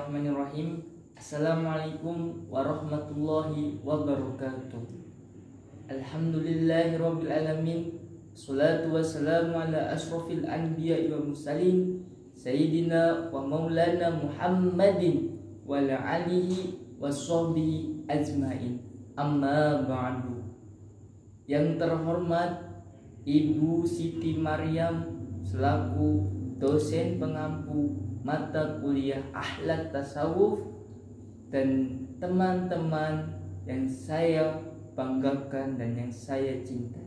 Bismillahirrahmanirrahim. Assalamualaikum warahmatullahi wabarakatuh. Alhamdulillahirabbil alamin. Shalatu wassalamu ala asyrafil anbiya'i wa mursalin sayyidina wa maulana Muhammadin wa ala alihi washabbihi ajmain. Amma ba'du. Yang terhormat Ibu Siti Maryam selaku dosen pengampu mata kuliah Akhlak Tasawuf dan teman-teman yang saya banggakan dan yang saya cintai.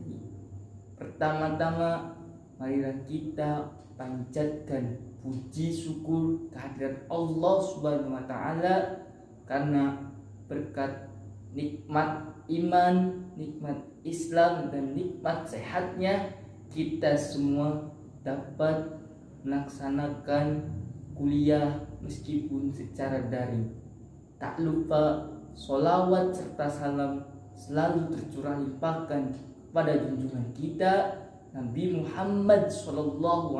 Pertama-tama marilah kita panjatkan puji syukur kehadirat Allah Subhanahu wa taala karena berkat nikmat iman, nikmat Islam dan nikmat sehatnya kita semua dapat melaksanakan kuliah meskipun secara daring. Tak lupa sholawat serta salam selalu tercurah limpahkan pada junjungan kita Nabi Muhammad SAW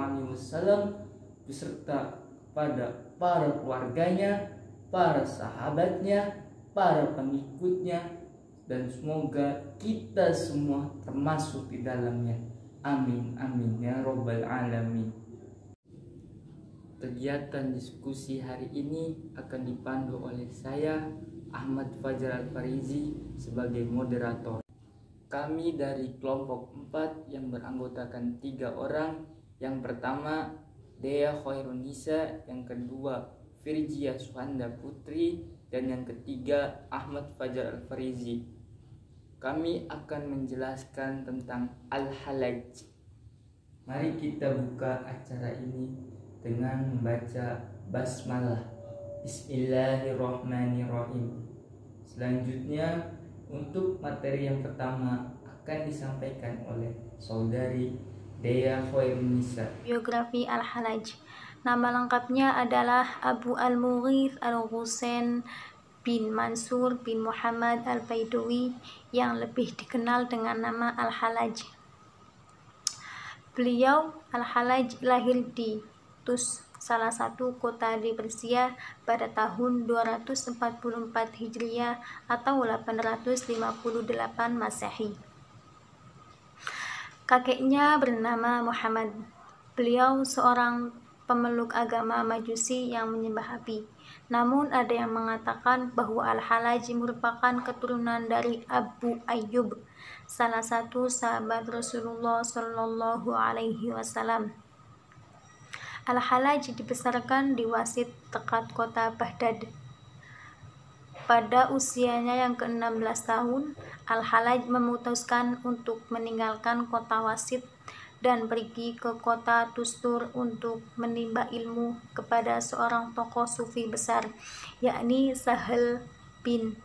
beserta pada para keluarganya, para sahabatnya, para pengikutnya, dan semoga kita semua termasuk di dalamnya. Amin amin ya robbal alamin. Kegiatan diskusi hari ini akan dipandu oleh saya Ahmad Fajar Al-Farizi sebagai moderator. Kami dari kelompok 4 yang beranggotakan 3 orang. Yang pertama Dea Khairunisa, yang kedua Firjia Suhanda Putri, dan yang ketiga Ahmad Fajar Al-Farizi. Kami akan menjelaskan tentang Al-Halaj. Mari kita buka acara ini dengan membaca basmalah. Bismillahirrahmanirrahim. Selanjutnya untuk materi yang pertama akan disampaikan oleh saudari Dea Khairunisa. Biografi Al-Halaj. Nama lengkapnya adalah Abu Al-Mughith Al-Husain bin Mansur bin Muhammad Al-Baidawi yang lebih dikenal dengan nama Al-Halaj. Beliau Al-Halaj lahir di Tus, salah satu kota di Persia pada tahun 244 Hijriah atau 858 Masehi. Kakeknya bernama Muhammad. Beliau seorang pemeluk agama Majusi yang menyembah api. Namun ada yang mengatakan bahwa Al-Halaj merupakan keturunan dari Abu Ayyub, salah satu sahabat Rasulullah Shallallahu Alaihi Wasallam. Al-Halaj dibesarkan di Wasit, dekat kota Baghdad. Pada usianya yang ke-16 tahun, Al-Halaj memutuskan untuk meninggalkan kota Wasit dan pergi ke kota Tustur untuk menimba ilmu kepada seorang tokoh sufi besar, yakni Sahal bin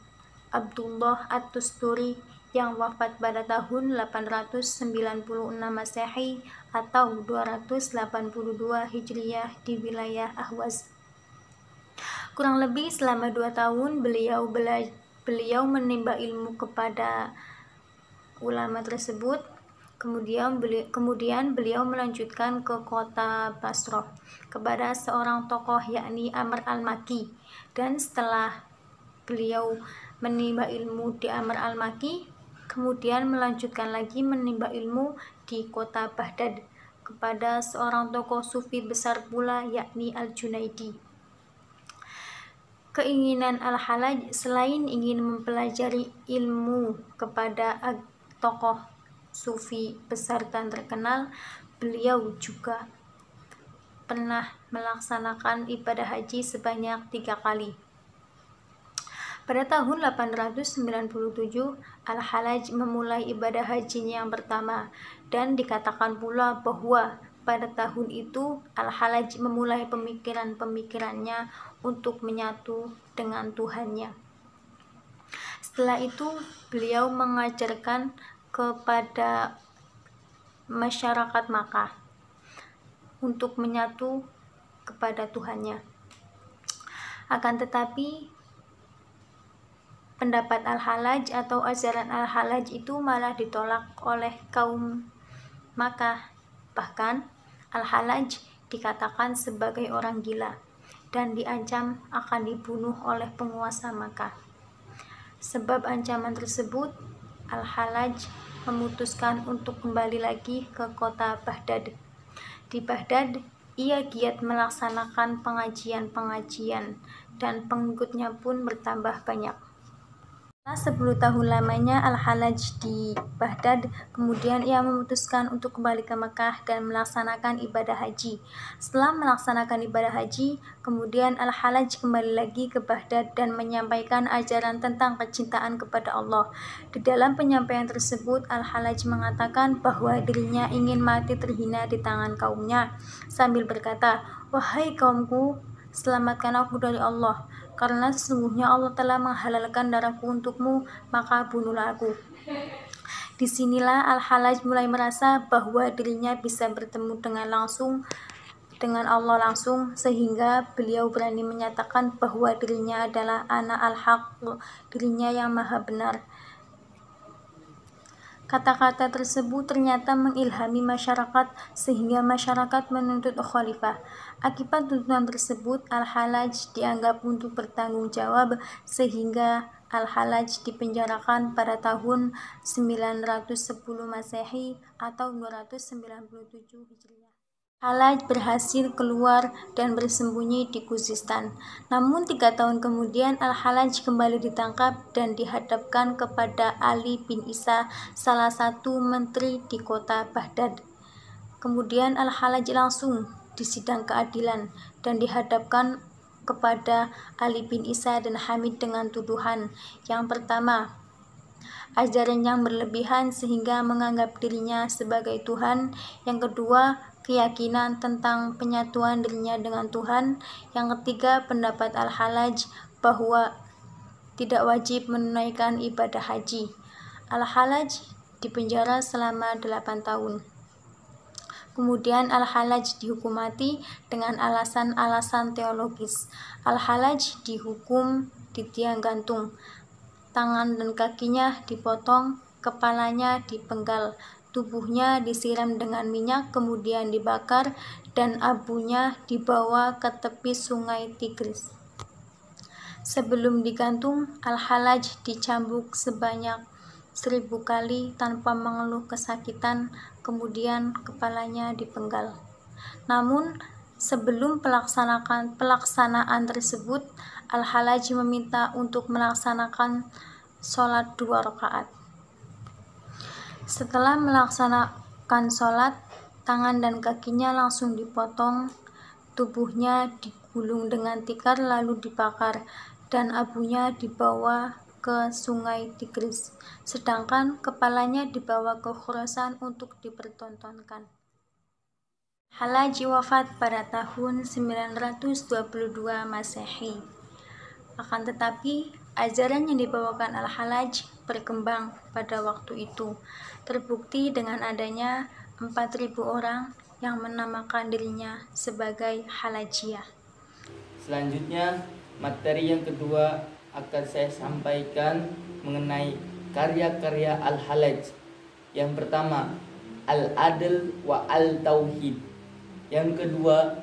Abdullah At-Tusturi yang wafat pada tahun 896 Masehi atau 282 Hijriah di wilayah Ahwaz. Kurang lebih selama 2 tahun beliau menimba ilmu kepada ulama tersebut. Kemudian beliau melanjutkan ke kota Basrah kepada seorang tokoh yakni Amr al-Maki, dan setelah beliau menimba ilmu di Amr al-Maki, kemudian melanjutkan lagi menimba ilmu di kota Baghdad kepada seorang tokoh sufi besar pula yakni Al-Junaidi. Keinginan Al-Halaj selain ingin mempelajari ilmu kepada tokoh sufi besar dan terkenal, beliau juga pernah melaksanakan ibadah haji sebanyak 3 kali. Pada tahun 897, Al-Halaj memulai ibadah hajinya yang pertama, dan dikatakan pula bahwa pada tahun itu Al-Halaj memulai pemikirannya untuk menyatu dengan Tuhannya. Setelah itu, beliau mengajarkan kepada masyarakat Makkah untuk menyatu kepada Tuhannya. Akan tetapi, pendapat Al-Halaj atau ajaran Al-Halaj itu malah ditolak oleh kaum Makkah. Bahkan Al-Halaj dikatakan sebagai orang gila. dan diancam akan dibunuh oleh penguasa Makkah. Sebab ancaman tersebut, Al-Hallaj memutuskan untuk kembali lagi ke kota Baghdad. Di Baghdad, ia giat melaksanakan pengajian-pengajian dan pengikutnya pun bertambah banyak. Setelah 10 tahun lamanya Al-Hallaj di Baghdad, kemudian ia memutuskan untuk kembali ke Mekah dan melaksanakan ibadah haji. Setelah melaksanakan ibadah haji, kemudian Al-Hallaj kembali lagi ke Baghdad dan menyampaikan ajaran tentang kecintaan kepada Allah. Di dalam penyampaian tersebut, Al-Hallaj mengatakan bahwa dirinya ingin mati terhina di tangan kaumnya, sambil berkata, "Wahai kaumku, selamatkan aku dari Allah, karena sesungguhnya Allah telah menghalalkan darahku untukmu, maka bunuhlah aku." Disinilah Al-Hallaj mulai merasa bahwa dirinya bisa bertemu dengan Allah langsung, sehingga beliau berani menyatakan bahwa dirinya adalah anak al-haq, dirinya yang maha benar. Kata-kata tersebut ternyata mengilhami masyarakat sehingga masyarakat menuntut khalifah. Akibat tuntutan tersebut, Al-Hallaj dianggap untuk bertanggung jawab sehingga Al-Hallaj dipenjarakan pada tahun 910 Masehi atau 297 Hijriah. Hallaj berhasil keluar dan bersembunyi di Khuzestan. Namun 3 tahun kemudian Al-Hallaj kembali ditangkap dan dihadapkan kepada Ali bin Isa, salah satu menteri di kota Baghdad. Kemudian Al-Hallaj langsung disidang keadilan dan dihadapkan kepada Ali bin Isa dan Hamid dengan tuduhan. Yang pertama, ajaran yang berlebihan sehingga menganggap dirinya sebagai Tuhan. Yang kedua, keyakinan tentang penyatuan dirinya dengan Tuhan. Yang ketiga, pendapat Al-Hallaj bahwa tidak wajib menunaikan ibadah haji. Al-Hallaj dipenjara selama 8 tahun. Kemudian Al-Hallaj dihukum mati dengan alasan-alasan teologis. Al-Hallaj dihukum di tiang gantung. Tangan dan kakinya dipotong, kepalanya dipenggal, tubuhnya disiram dengan minyak kemudian dibakar, dan abunya dibawa ke tepi sungai Tigris. Sebelum digantung, Al-Hallaj dicambuk sebanyak 1000 kali tanpa mengeluh kesakitan, kemudian kepalanya dipenggal. Namun, sebelum pelaksanaan tersebut, Al-Hallaj meminta untuk melaksanakan sholat 2 rakaat. Setelah melaksanakan sholat, tangan dan kakinya langsung dipotong, tubuhnya digulung dengan tikar lalu dibakar, dan abunya dibawa ke sungai Tigris, sedangkan kepalanya dibawa ke Khurasan untuk dipertontonkan. Hallaj wafat pada tahun 922 Masehi. Akan tetapi, ajaran yang dibawakan Al-Hallaj berkembang pada waktu itu, terbukti dengan adanya 4.000 orang yang menamakan dirinya sebagai Hallajiyah. Selanjutnya, materi yang kedua akan saya sampaikan mengenai karya-karya Al-Hallaj. Yang pertama, Al-Adl wa Al-Tauhid. Yang kedua,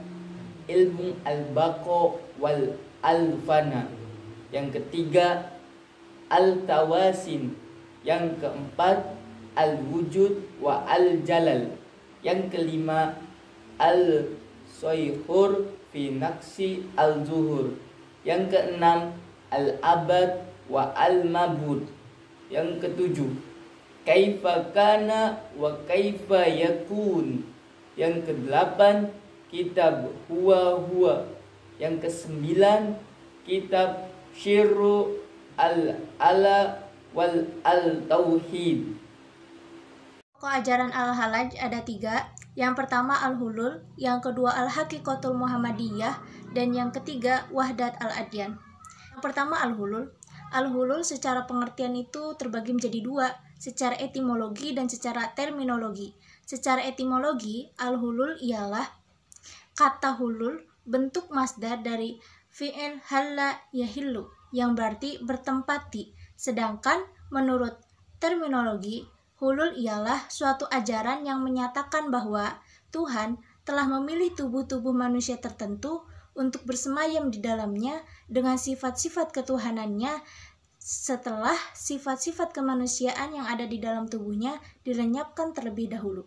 Ilmu Al-Baqa wal Al-Fana. Yang ketiga, Al-Tawasin. Yang keempat, Al-Wujud wa Al-Jalal. Yang kelima, Al-Soyhur fi Naqsi Al-Zuhur. Yang keenam, Al-Abad wa Al-Mabud. Yang ketujuh, Kaifa kana wa kaifa yakun. Yang kedelapan, Kitab Huwa. Yang kesembilan, Kitab Syirru Al-Ala wal Al-Tauhid. Pokok ajaran Al-Hallaj ada 3. Yang pertama Al-Hulul, yang kedua Al-Haqiqatul Muhammadiyah, dan yang ketiga Wahdat Al-Adyan. Yang pertama Al-Hulul. Al-Hulul secara pengertian itu terbagi menjadi 2, secara etimologi dan secara terminologi. Secara etimologi, Al-Hulul ialah kata hulul, bentuk masdar dari fi'il halla yahillu, yang berarti bertempat di. Sedangkan menurut terminologi, hulul ialah suatu ajaran yang menyatakan bahwa Tuhan telah memilih tubuh-tubuh manusia tertentu untuk bersemayam di dalamnya dengan sifat-sifat ketuhanannya setelah sifat-sifat kemanusiaan yang ada di dalam tubuhnya dilenyapkan terlebih dahulu.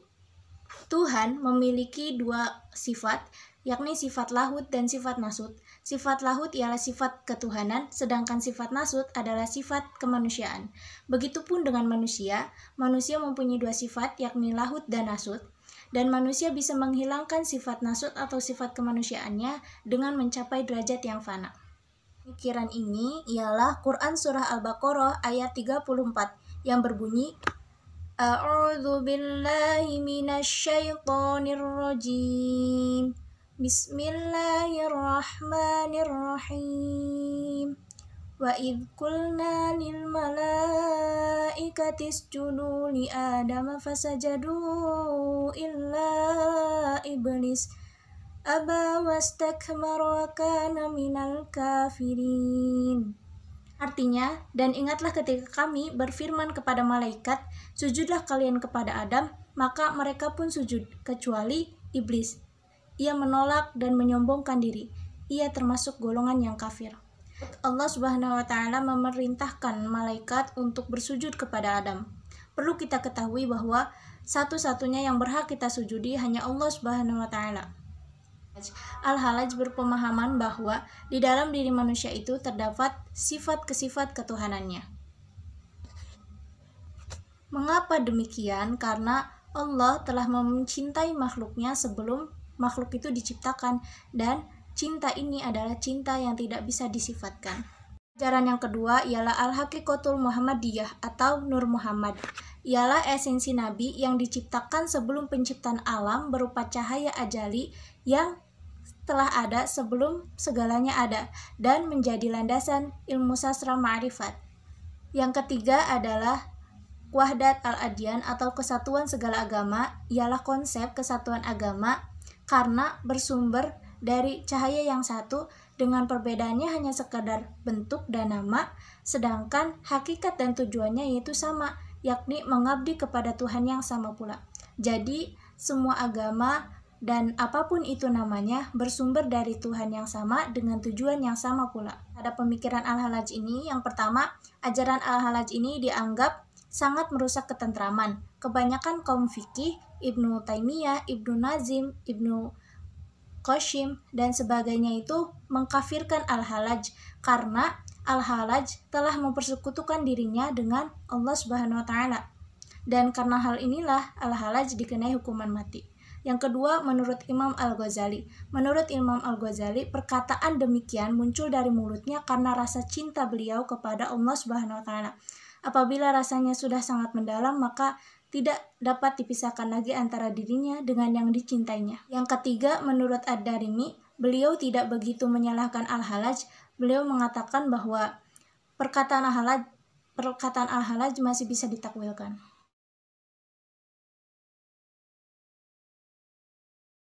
Tuhan memiliki dua sifat, yakni sifat lahud dan sifat nasut. Sifat lahud ialah sifat ketuhanan, sedangkan sifat nasut adalah sifat kemanusiaan. Begitupun dengan manusia mempunyai dua sifat, yakni lahud dan nasut, dan manusia bisa menghilangkan sifat nasut atau sifat kemanusiaannya dengan mencapai derajat yang fana. Pemikiran ini ialah Quran Surah Al-Baqarah ayat 34 yang berbunyi, A'udzu billahi minasyaitonir rajim. Bismillahirrahmanirrahim. Wa idh qulna lil malaikati isjudu li Adama fasajadu illa iblis aba wastakbara wa kana minal kafirin. Artinya, dan ingatlah ketika kami berfirman kepada malaikat, sujudlah kalian kepada Adam, maka mereka pun sujud, kecuali iblis. Ia menolak dan menyombongkan diri. Ia termasuk golongan yang kafir. Allah Subhanahu wa Ta'ala memerintahkan malaikat untuk bersujud kepada Adam. Perlu kita ketahui bahwa satu-satunya yang berhak kita sujudi hanya Allah Subhanahu wa Ta'ala. Al-Halaj berpemahaman bahwa di dalam diri manusia itu terdapat sifat-kesifat ketuhanannya. Mengapa demikian? Karena Allah telah mencintai makhluknya sebelum makhluk itu diciptakan, dan cinta ini adalah cinta yang tidak bisa disifatkan. Ajaran yang kedua ialah Al-Haqiqatul Muhammadiyah atau Nur Muhammad. Ialah esensi Nabi yang diciptakan sebelum penciptaan alam berupa cahaya ajali yang telah ada sebelum segalanya ada dan menjadi landasan ilmu sastra ma'rifat. Yang ketiga adalah Wahdat al-Adyan atau kesatuan segala agama, ialah konsep kesatuan agama karena bersumber dari cahaya yang satu dengan perbedaannya hanya sekadar bentuk dan nama, sedangkan hakikat dan tujuannya yaitu sama, yakni mengabdi kepada Tuhan yang sama pula. Jadi, semua agama dan apapun itu namanya bersumber dari Tuhan yang sama dengan tujuan yang sama pula. Ada pemikiran Al-Halaj ini, yang pertama, ajaran Al-Halaj ini dianggap sangat merusak ketentraman. Kebanyakan kaum fikih, Ibnu Taimiyah, Ibnu Nazim, Ibnu Qasim, dan sebagainya itu mengkafirkan Al-Halaj karena Al-Halaj telah mempersekutukan dirinya dengan Allah Subhanahu wa Ta'ala. Dan karena hal inilah Al-Halaj dikenai hukuman mati. Yang kedua, menurut Imam Al-Ghazali. Menurut Imam Al-Ghazali, perkataan demikian muncul dari mulutnya karena rasa cinta beliau kepada Allah Subhanahu wa Ta'ala. Apabila rasanya sudah sangat mendalam, maka tidak dapat dipisahkan lagi antara dirinya dengan yang dicintainya. Yang ketiga, menurut Ad-Darimi, beliau tidak begitu menyalahkan Al-Halaj. Beliau mengatakan bahwa perkataan Al-Halaj masih bisa ditakwilkan.